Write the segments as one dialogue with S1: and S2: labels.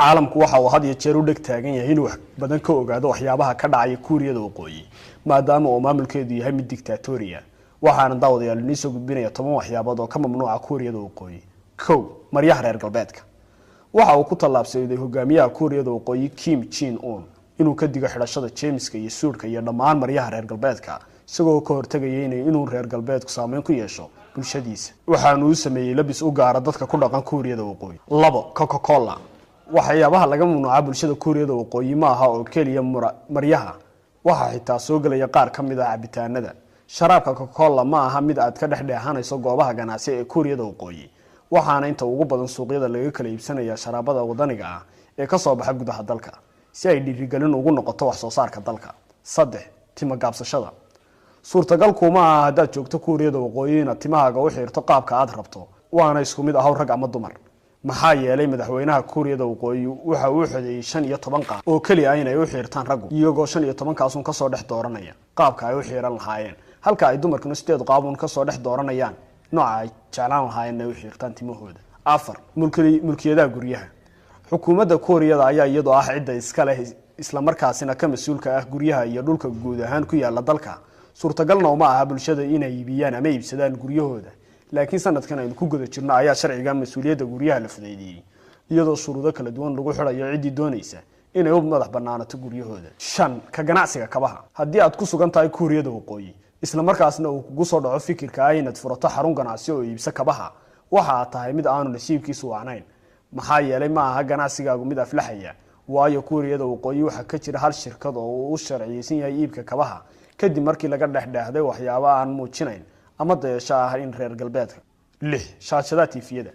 S1: caalamku waxa uu had iyo jeer u dhig taagan yahay inuu wax badan ka ogaado waxyaabaha ka dhacaya Kuuriyada Waqooyi maadaama uu maamulkeedu yahay mid dictatorial waxaana daawadayaal inoo soo gudbinaya 10 waxyaabood oo ka mamnuuca Kuuriyada Waqooyi. kow maryaha reer galbeedka waxa uu ku tallaabsaday hogaamiyaha Kuuriyada Waqooyi Kim Jong Un inuu ka digo xidhashada jeemiska iyo suudhka iyo dhammaan maryaha reer galbeedka isagoo ka hortagaya inuu reer galbeedku saameyn ku yeesho bulshadiisa waxaanu u sameeyay labis u gaar ah dadka ku dhaqan Kuuriyada Waqooyi. 2 Coca-Cola waxyaabaha laga mamnuuca bulshada Kuuriyada Waqooyi ma aha oo kaliya maryaha waxa xitaa soo galaya qaar ka mid ah cabitaanada. sharaabka Coca-Cola ma aha mid aad ka dhexdhexaanayso goobaha ganacsi ee Kuuriyada Waqooyi waxaana inta ugu badan suuqyada laga kala iibsanaya sharaabada wadaniga ah ee ka soo baxa gudaha dalka si ay dhiirigelin ugu noqoto wax soo saarka dalka. 3 timo gaabsashada suurtagal kuma aha hadaad joogto Kuuriyada Waqooyi inaad timahaaga u xiirto qaabka aad rabto waana isku mid ah rag ama dumar maxaa yeelay madaxweynaha Kuuriyada Waqooyi waxa uu xadeeyay 15 qaab oo kaliya inay u xiirtaan rag iyagoo 15 kaas ka soo dhex dooranaya qaabka ay u xiiran lahaayeen halka ay dumarkuna 8 qaab ka soo dhex dooranayaan nooca ay jeclaan lahaayeen inay u xiirtaan timahooda. 4 mulkiyada guryaha xukuumadda Kuuriyada ayaa iyadoo ah cid iska leh isla markaasina ka mas'uulka ah guryaha iyo dhulka guud ahaan ku yaala dalka suurtagalna uma aha bulshada inay iibiyaan ama iibsadaan guryahooda laakiin sanadkan aynu ku guda jirno ayaa sharciga mas'uuliyadda guryaha la fudeeyay iyadoo shuruudo kala duwan lagu xirayo cidii doonaysa inay u madax banaanato guryahooda. 5 ka ganacsiga kabaha haddii aad ku sugan tahay Kuuriyada Waqooyi isla markaasna uu kugu soo dhaco fikirka ah inaad furato xarun ganacsi oo iibsa kabaha waxa tahay mid aanu nasiibkiisu wacnayn maxaa yeelay ma aha ganacsigaagu mid aflaxaya waayo Kuuriyada Waqooyi waxa ka jira hal shirkad oo u sharciyeysan yahay iibka kabaha kadib markii laga dhexdhexday waxyaabaha aan muujinayn ama dayasho ah in reer galbeedka. 6 shaashada TV-yada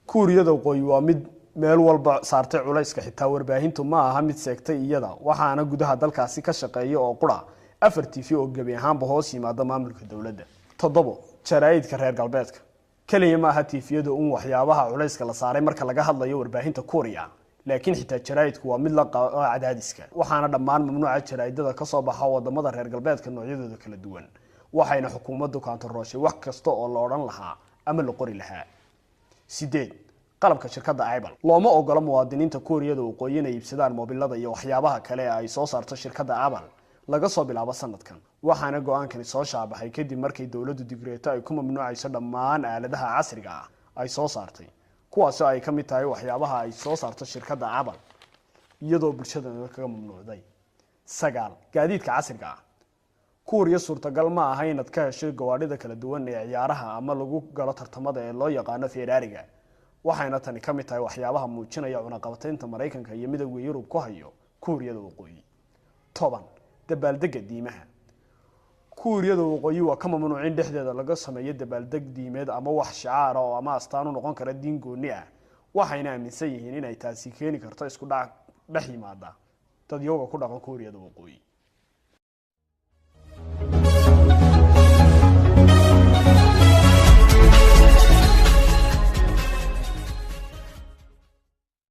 S1: Kuuriyada Waqooyi waa mid meel walba saartay culayska xitaa warbaahintu ma aha mid seegtay iyada waxaana gudaha dalkaasi ka shaqeeya oo qura 4 TV oo gabi ahaanba hoos yimaada maamulka dawladda. 7 jaraa'idka reer galbeedka kaliya ma aha TV-yada waxyaabaha culayska la saaray marka laga hadlayo warbaahinta Kuuriya laakiin xitaa jaraa'idku waa mid la cadaadiska waxaana dhammaan mamnuuca jaraa'idada ka soo baxa wadamada reer galbeedka noocyadooda kala duwan waxayna xukuumaddu kaantarooshay wax kasta oo la oran lahaa ama la qori lahaa. 8 qalabka shirkadda Apple looma ogola muwaadiniinta Kuuriyada Waqooyi inay iibsadaan moobilada iyo waxyaabaha kale ay soo saarto shirkadda Apple laga soo bilaabo sanadkan waxaana go'aankani soo shaabaxay kadib markii dawladdu digreeto ay ku mamnuucayso dhammaan aaladaha casriga ah ay soo saartay kuwaas oo ay ka mid tahay waxyaabaha ay soo saarto shirkadda Apple iyadoo bulshada kaga mamnuucday. 9 gaadiidka casriga ah Kuuriya suurtagal ma aha inaad ka hesho gawaadhida kala duwan ee ciyaaraha ama lagu galo tartamada ee loo yaqaan Ferrari-ga waxayna tani ka mid tahay waxyaabaha muujinaya cunaqabataynta Mareykanka iyo midowga Yurub ku hayo Kuuriyada Waqooyi. 10 dabaaldega diimaha Kuuriyada Waqooyi waa ka mamnuucin dhexdeeda laga sameeyo dabaaldeg diimeed ama wax shicaar oo ama astaan u noqon kara diin gooni ah waxayna aaminsan yihiin inay taasi keeni karto isku dhac dhex yimaada dad iyaga ku dhaqan Kuuriyada Waqooyi.